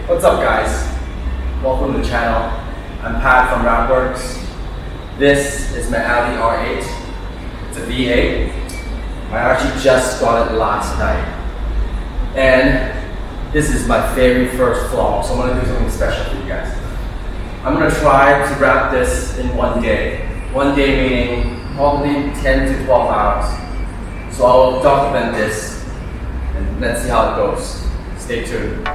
What's up guys? Welcome to the channel. I'm Pat from Rapworks. This is my Audi R8. It's a V8. I actually just got it last night. And this is my very first vlog, so I'm gonna do something special for you guys. I'm gonna try to wrap this in one day. One day meaning probably 10 to 12 hours. So I'll document this and let's see how it goes. Stay tuned.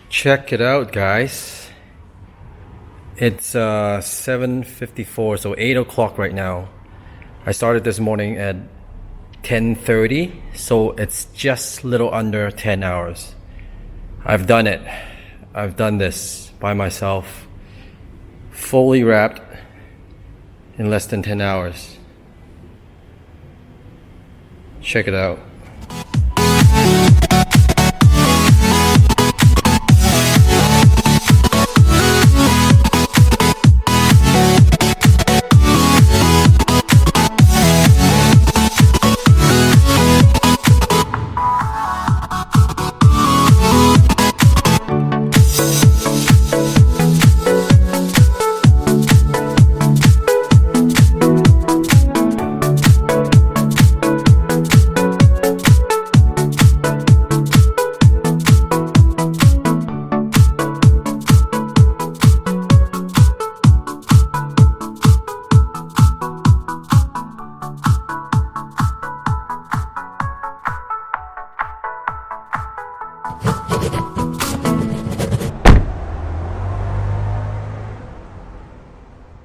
Check it out guys, it's 7:54, so 8 o'clock right now. I started this morning at 10:30, so it's just a little under 10 hours. I've done it. I've done this by myself, fully wrapped in less than 10 hours. Check it out.